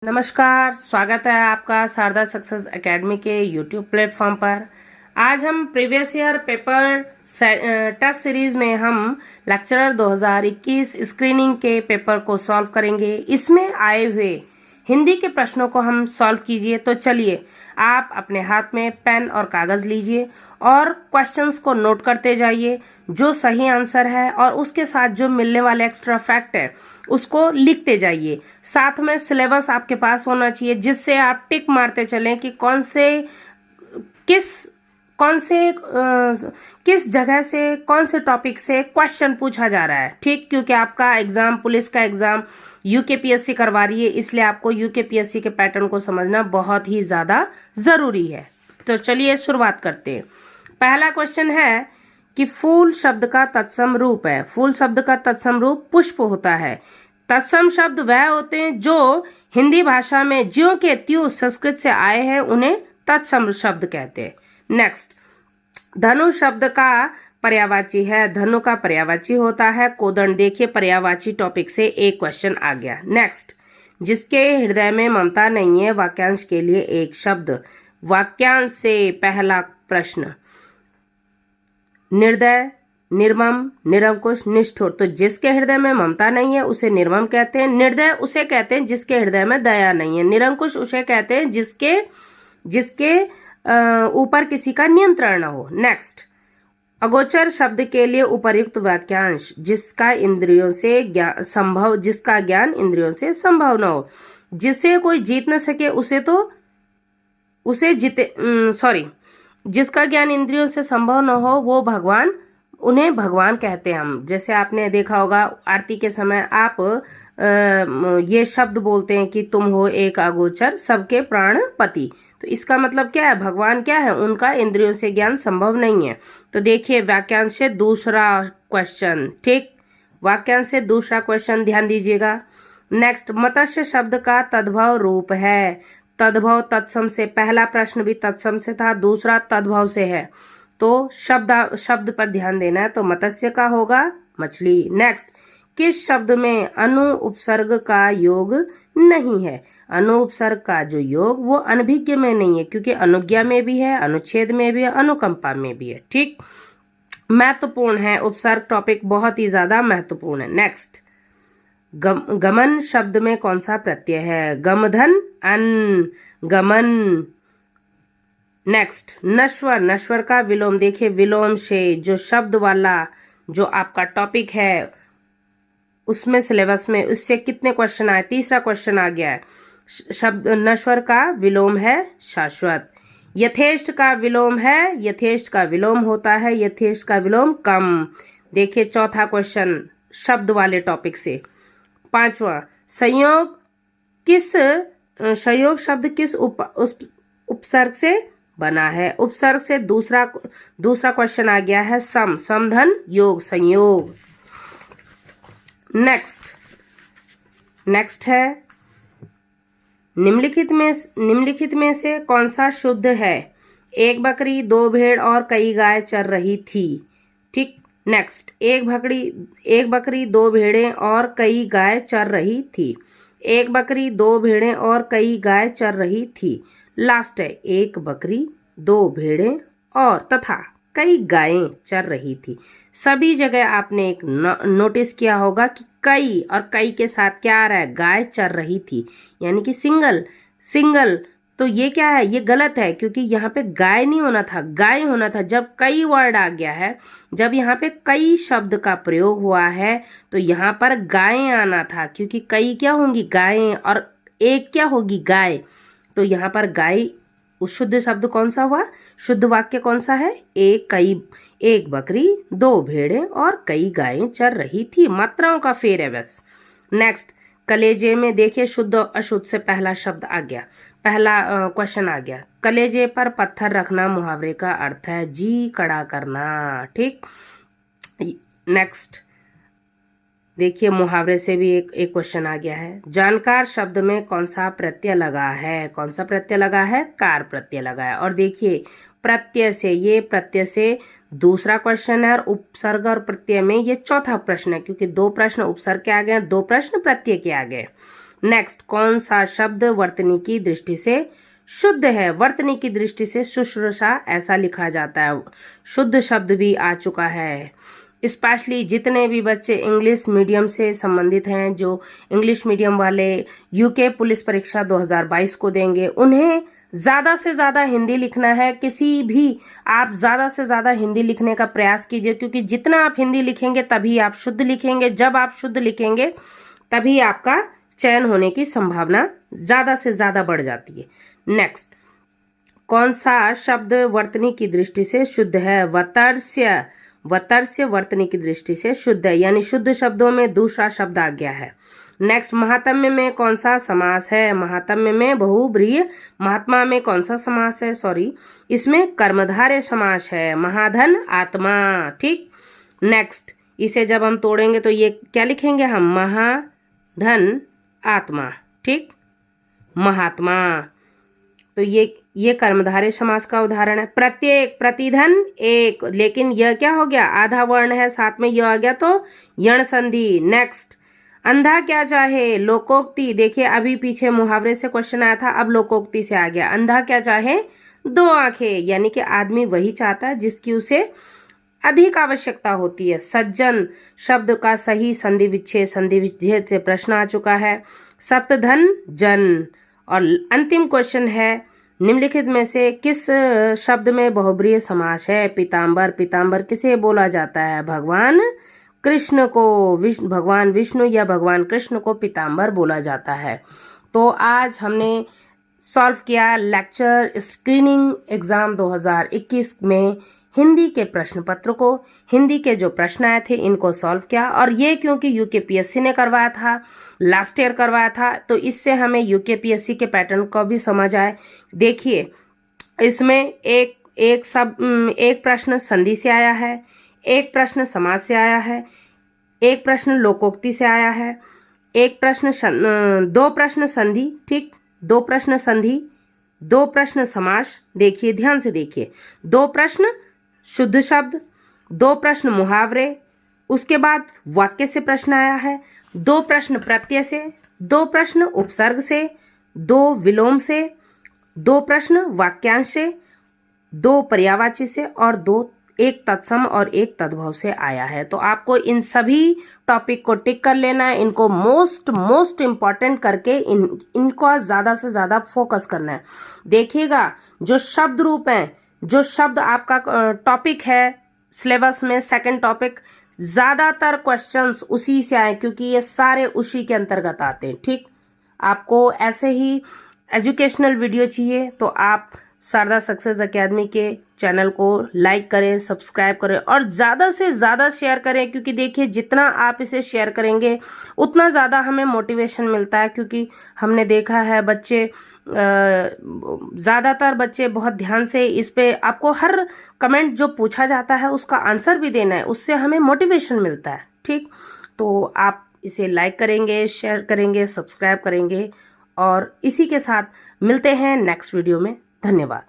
नमस्कार, स्वागत है आपका शारदा सक्सेस एकेडमी के यूट्यूब प्लेटफॉर्म पर। आज हम previous year paper test series में हम लेक्चरर 2021 स्क्रीनिंग के पेपर को सॉल्व करेंगे। इसमें आए हुए हिंदी के प्रश्नों को हम सॉल्व कीजिए। तो चलिए, आप अपने हाथ में पेन और कागज लीजिए और क्वेश्चंस को नोट करते जाइए। जो सही आंसर है और उसके साथ जो मिलने वाले एक्स्ट्रा फैक्ट है उसको लिखते जाइए। साथ में सिलेबस आपके पास होना चाहिए जिससे आप टिक मारते चलें कि किस जगह से कौन से टॉपिक से क्वेश्चन पूछा जा रहा है। ठीक, क्योंकि आपका एग्जाम, पुलिस का एग्जाम यूकेपीएससी करवा रही है, इसलिए आपको यूकेपीएससी के पैटर्न को समझना बहुत ही ज्यादा जरूरी है। तो चलिए शुरुआत करते हैं। पहला क्वेश्चन है कि फूल शब्द का तत्सम रूप है। फूल शब्द का तत्सम रूप पुष्प होता है। तत्सम शब्द वह होते हैं जो हिंदी भाषा में ज्यों के त्यों संस्कृत से आए हैं, उन्हें तत्सम शब्द कहते हैं। नेक्स्ट, धनु शब्द का पर्यायवाची है। धनु का पर्यायवाची होता है कोदंड। देखिए, पर्यायवाची टॉपिक से एक क्वेश्चन आ गया। नेक्स्ट, जिसके हृदय में ममता नहीं है, वाक्यांश के लिए एक शब्द। वाक्यांश से पहला प्रश्न, निर्दय, निर्मम, निरंकुश, निष्ठुर। तो जिसके हृदय में ममता नहीं है उसे निर्मम कहते हैं। निर्दय उसे कहते हैं जिसके हृदय में दया नहीं है। निरंकुश उसे कहते हैं जिसके ऊपर किसी का नियंत्रण न हो। नेक्स्ट, अगोचर शब्द के लिए उपर्युक्त वाक्यांश, जिसका ज्ञान इंद्रियों से संभव न हो। जिसे कोई जीत न सके जिसका ज्ञान इंद्रियों से संभव न हो वो भगवान, उन्हें भगवान कहते हैं हम। जैसे आपने देखा होगा आरती के समय आप ये शब्द बोलते हैं कि तुम हो एक अगोचर सबके प्राणपति। तो इसका मतलब क्या है? भगवान क्या है? उनका इंद्रियों से ज्ञान संभव नहीं है। तो देखिए, वाक्यांश से दूसरा क्वेश्चन। ठीक, वाक्यांश से दूसरा क्वेश्चन ध्यान दीजिएगा। नेक्स्ट, मत्स्य शब्द का तद्भव रूप है। तद्भव तत्सम से, पहला प्रश्न भी तत्सम से था, दूसरा तद्भव से है। तो शब्द पर ध्यान देना है। तो मत्स्य का होगा मछली। नेक्स्ट, किस शब्द में अनु उपसर्ग का योग नहीं है? अनु उपसर्ग का जो योग वो अनभिज्ञ में नहीं है, क्योंकि अनुज्ञा में भी है, अनुच्छेद में भी है, अनुकंपा में भी है। ठीक, महत्वपूर्ण है उपसर्ग टॉपिक, बहुत ही ज्यादा महत्वपूर्ण है। नेक्स्ट, गमन शब्द में कौन सा प्रत्यय है? गमधन, अन, गमन। नेक्स्ट, नश्वर, नश्वर का विलोम। देखिए, विलोम से जो शब्द वाला जो आपका टॉपिक है उसमें सिलेबस में उससे कितने क्वेश्चन आए? तीसरा क्वेश्चन आ गया है। शब्द नश्वर का विलोम है शाश्वत। यथेष्ट का विलोम है, यथेष्ट का विलोम होता है, यथेष्ट का विलोम कम। देखिए, चौथा क्वेश्चन शब्द वाले टॉपिक से। पांचवा, संयोग शब्द किस उपसर्ग से बना है? उपसर्ग से दूसरा क्वेश्चन आ गया है। समधन योग, संयोग। नेक्स्ट है, निम्नलिखित में से कौन सा शुद्ध है? एक बकरी, दो भेड़ और कई गाय चर रही थी। ठीक, नेक्स्ट, एक बकरी, दो भेड़ें और कई गाय चर रही थी। एक बकरी, दो भेड़ें और कई गाय चर रही थी। लास्ट है, एक बकरी, दो भेड़ें और तथा कई गायें चर रही थी। सभी जगह आपने एक नोटिस किया होगा कि कई और कई के साथ क्या आ रहा है? गाय चर रही थी, यानी कि सिंगल। तो ये क्या है? ये गलत है, क्योंकि यहाँ पे गाय नहीं होना था, गाय होना था। जब कई वर्ड आ गया है, जब यहाँ पे कई शब्द का प्रयोग हुआ है तो यहाँ पर गायें आना था, क्योंकि कई क्या होंगी? गायें, और एक क्या होगी? गाय। तो यहाँ पर गाय, उस शुद्ध शब्द कौन सा हुआ? शुद्ध वाक्य कौन सा है? एक बकरी, दो भेड़ें और कई गायें चर रही थी। मात्राओं का फेर है बस। नेक्स्ट, कलेजे में देखिए, शुद्ध और अशुद्ध से पहला शब्द आ गया, पहला क्वेश्चन आ गया। कलेजे पर पत्थर रखना मुहावरे का अर्थ है जी कड़ा करना। ठीक, नेक्स्ट देखिए, मुहावरे से भी एक क्वेश्चन आ गया है। जानकार शब्द में कौन सा प्रत्यय लगा है? कौन सा प्रत्यय लगा है? कार प्रत्यय लगा है। और देखिए, प्रत्यय से दूसरा क्वेश्चन है, और उपसर्ग और प्रत्यय में ये चौथा प्रश्न है, क्योंकि दो प्रश्न उपसर्ग के आ गए, दो प्रश्न प्रत्यय के आ गए। नेक्स्ट, कौन सा शब्द वर्तनी की दृष्टि से शुद्ध है? वर्तनी की दृष्टि से शुश्रूषा ऐसा लिखा जाता है। शुद्ध शब्द भी आ चुका है। स्पेशली जितने भी बच्चे इंग्लिश मीडियम से संबंधित हैं, जो इंग्लिश मीडियम वाले यूके पुलिस परीक्षा 2022 को देंगे, उन्हें ज्यादा से ज्यादा हिंदी लिखना है। किसी भी आप ज्यादा से ज्यादा हिंदी लिखने का प्रयास कीजिए, क्योंकि जितना आप हिंदी लिखेंगे तभी आप शुद्ध लिखेंगे। जब आप शुद्ध लिखेंगे तभी आपका चयन होने की संभावना ज्यादा से ज्यादा बढ़ जाती है। नेक्स्ट, कौन सा शब्द वर्तनी की दृष्टि से शुद्ध है? वतर्स्य। वतर्स्य वर्तनी की दृष्टि से शुद्ध है, यानी शुद्ध शब्दों में दूसरा शब्द आ गया है। नेक्स्ट, महात्म्य में कौन सा समास है? महात्म्य में बहुब्रीहि। महात्मा में कौन सा समास है? सॉरी, इसमें कर्मधारय समास है। महाधन आत्मा। ठीक। नेक्स्ट, इसे जब हम तोड़ेंगे तो ये क्या लिखेंगे हम? महाधन आत्मा। ठीक, महात्मा। तो ये कर्मधारय समास का उदाहरण है। प्रत्येक, प्रतिधन, एक, लेकिन यह क्या हो गया? आधा वर्ण है, साथ में यह आ गया तो यण संधि। नेक्स्ट, अंधा क्या चाहे? लोकोक्ति। देखिए अभी पीछे मुहावरे से क्वेश्चन आया था, अब लोकोक्ति से आ गया। अंधा क्या चाहे? 2 आंखें, यानी कि आदमी वही चाहता है जिसकी उसे अधिक आवश्यकता होती है। सज्जन शब्द का सही संधि विच्छेद से प्रश्न आ चुका है। सतधन जन। और अंतिम क्वेश्चन है, निम्नलिखित में से किस शब्द में बहुब्रीहि समास है? पीताम्बर। पीताम्बर किसे बोला जाता है? भगवान कृष्ण को। भगवान विष्णु या भगवान कृष्ण को पीताम्बर बोला जाता है। तो आज हमने सॉल्व किया लेक्चर स्क्रीनिंग एग्जाम 2021 में हिंदी के प्रश्न पत्र को। हिंदी के जो प्रश्न आए थे इनको सॉल्व किया, और ये क्योंकि यूकेपीएससी ने करवाया था, लास्ट ईयर करवाया था, तो इससे हमें यूकेपीएससी के पैटर्न को भी समझ आए। देखिए इसमें एक प्रश्न संधि से आया है, एक प्रश्न समास से आया है, एक प्रश्न लोकोक्ति से आया है, एक प्रश्न 2 प्रश्न संधि। ठीक, 2 प्रश्न संधि, 2 प्रश्न समास। देखिए ध्यान से देखिए, 2 प्रश्न शुद्ध शब्द, 2 प्रश्न मुहावरे, उसके बाद वाक्य से प्रश्न आया है, 2 प्रश्न प्रत्यय से, 2 प्रश्न उपसर्ग से, 2 विलोम से, 2 प्रश्न वाक्यांश से, 2 पर्यायवाची से, और 1 तत्सम और 1 तद्भव से आया है। तो आपको इन सभी टॉपिक को टिक कर लेना है, इनको मोस्ट इम्पॉर्टेंट करके इनको ज्यादा से ज्यादा फोकस करना है। देखिएगा जो शब्द रूप हैं, जो शब्द आपका टॉपिक है सिलेबस में, सेकंड टॉपिक, ज्यादातर क्वेश्चंस उसी से आए, क्योंकि ये सारे उसी के अंतर्गत आते हैं। ठीक, आपको ऐसे ही एजुकेशनल वीडियो चाहिए तो आप शारदा सक्सेस एकेडमी के चैनल को लाइक करें, सब्सक्राइब करें और ज़्यादा से ज़्यादा शेयर करें, क्योंकि देखिए जितना आप इसे शेयर करेंगे उतना ज़्यादा हमें मोटिवेशन मिलता है। क्योंकि हमने देखा है बच्चे, ज़्यादातर बच्चे बहुत ध्यान से इस पे, आपको हर कमेंट जो पूछा जाता है उसका आंसर भी देना है, उससे हमें मोटिवेशन मिलता है। ठीक, तो आप इसे लाइक करेंगे, शेयर करेंगे, सब्सक्राइब करेंगे, और इसी के साथ मिलते हैं नेक्स्ट वीडियो में। धन्यवाद।